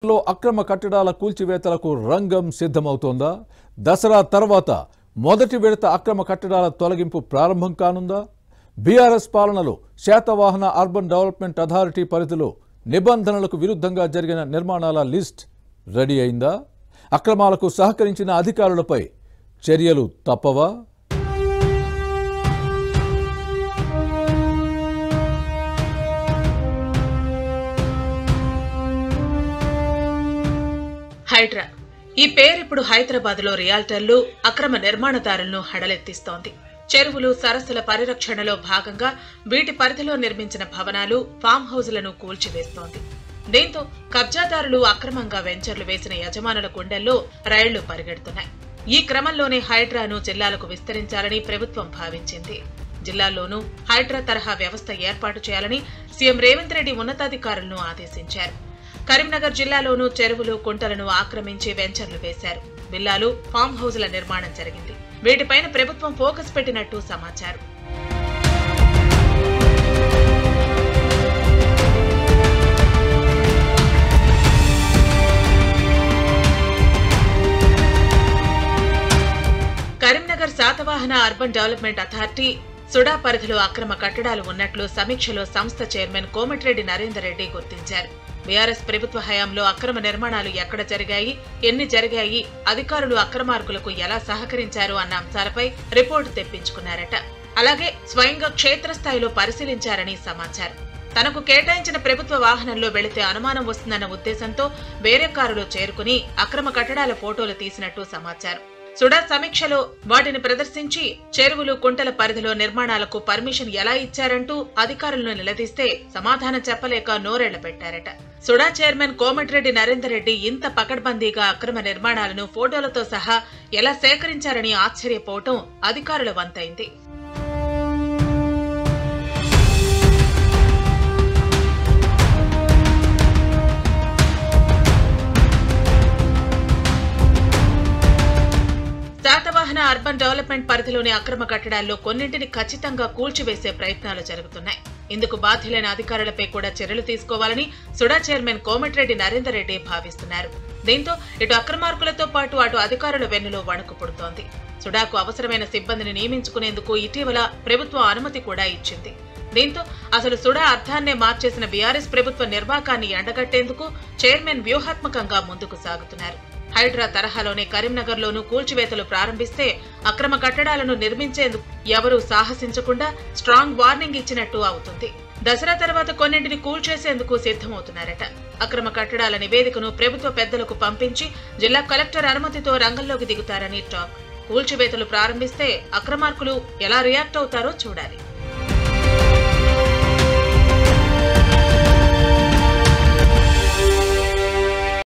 లో అక్రమ కట్టడాల కూల్చివేతలకు రంగం సిద్ధమవుతోందా? దసరా తర్వాత మొదటి విడత అక్రమ కట్టడాల తొలగింపు ప్రారంభం కానుందా? బీఆర్ఎస్ పాలనలో శాతవాహన అర్బన్ డెవలప్మెంట్ అథారిటీ పరిధిలో నిబంధనలకు విరుద్ధంగా జరిగిన నిర్మాణాల లిస్ట్ రెడీ అయిందా? అక్రమాలకు సహకరించిన అధికారులపై చర్యలు తప్పవా? హైడ్రా ఈ పేరు ఇప్పుడు హైదరాబాద్ లో రియాల్టర్లు అక్రమ నిర్మాణదారులను హడలెత్తిస్తోంది. చెరువులు సరస్సుల పరిరక్షణలో భాగంగా వీటి పరిధిలో నిర్మించిన భవనాలు ఫామ్ హౌజులను కూల్చివేస్తోంది. దీంతో కబ్జాదారులు అక్రమంగా వెంచర్లు వేసిన యజమానుల గుండెల్లో రైళ్లు పరిగెడుతున్నాయి. ఈ క్రమంలోనే హైడ్రాను జిల్లాలకు విస్తరించాలని ప్రభుత్వం భావించింది. జిల్లాల్లోనూ హైడ్రా తరహా వ్యవస్థ ఏర్పాటు చేయాలని సీఎం రేవంత్ రెడ్డి ఉన్నతాధికారులను ఆదేశించారు. కరీంనగర్ జిల్లాలోనూ చెరువులు కుంటలను ఆక్రమించి వెంచర్లు వేశారు. విల్లాలు ఫామ్ హౌజుల నిర్మాణం జరిగింది. వీటిపైన ప్రభుత్వం ఫోకస్ పెట్టినట్టు సమాచారం. Karimnagar Satavahana urban development authority SUDA పరిధిలో అక్రమ కట్టడాలు ఉన్నట్లు సమీక్షలో సంస్థ చైర్మన్ కోమటిరెడ్డి నరేందర్ రెడ్డి గుర్తించారు. బీఆర్ఎస్ ప్రభుత్వ హయాంలో అక్రమ నిర్మాణాలు ఎక్కడ జరిగాయి, ఎన్ని జరిగాయి, అధికారులు అక్రమార్కులకు ఎలా సహకరించారు అన్న అంశాలపై రిపోర్టు తెప్పించుకున్నారట. అలాగే స్వయంగా క్షేత్రస్థాయిలో పరిశీలించారని సమాచారం. తనకు కేటాయించిన ప్రభుత్వ వాహనంలో వెళితే అనుమానం వస్తుందన్న ఉద్దేశంతో వేరే కారులో చేరుకుని అక్రమ కట్టడాల ఫోటోలు తీసినట్టు సమాచారం. సుడా సమీక్షలో వాటిని ప్రదర్శించి చెరువులు కుంటల పరిధిలో నిర్మాణాలకు పర్మిషన్ ఎలా ఇచ్చారంటూ అధికారులను నిలదీస్తే సమాధానం చెప్పలేక నోరెళ్ల పెట్టారట. సుడా చైర్మన్ కోమటిరెడ్డి నరేందర్ రెడ్డి ఇంత పకడ్బందీగా అక్రమ నిర్మాణాలను ఫోటోలతో సహా ఎలా సేకరించారని ఆశ్చర్యపోవటం అధికారుల వంతైంది. శాతవాహన అర్బన్ డెవలప్మెంట్ పరిధిలోని అక్రమ కట్టడాల్లో కొన్నింటిని ఖచ్చితంగా కూల్చివేసే ప్రయత్నాలు జరుగుతున్నాయి. ఇందుకు బాధ్యులైన అధికారులపై కూడా చర్యలు తీసుకోవాలని సుడా చైర్మన్ కోమటిరెడ్డి నరేందర్ రెడ్డి భావిస్తున్నారు. దీంతో ఇటు అక్రమార్కులతో పాటు అటు అధికారుల వెన్నులో వణుకు పుడుతోంది. సుడాకు అవసరమైన సిబ్బందిని నియమించుకునేందుకు ఇటీవల ప్రభుత్వం అనుమతి కూడా ఇచ్చింది. దీంతో అసలు సుడా అర్థాన్నే మార్చేసిన బీఆర్ఎస్ ప్రభుత్వ నిర్వాకాన్ని ఎండగట్టేందుకు చైర్మన్ వ్యూహాత్మకంగా ముందుకు సాగుతున్నారు. హైడ్రా తరహాలోనే కరీంనగర్లోనూ కూల్చివేతలు ప్రారంభిస్తే అక్రమ కట్టడాలను నిర్మించేందుకు ఎవరూ సాహసించకుండా స్ట్రాంగ్ వార్నింగ్ ఇచ్చినట్టు అవుతుంది. దసరా తర్వాత కొన్నింటిని కూల్చేసేందుకు సిద్ధమవుతున్నారట. అక్రమ కట్టడాల నివేదికను ప్రభుత్వ పెద్దలకు పంపించి జిల్లా కలెక్టర్ అనుమతితో రంగంలోకి దిగుతారని టాక్. కూల్చివేతలు ప్రారంభిస్తే అక్రమార్కులు ఎలా రియాక్ట్ అవుతారో చూడాలి.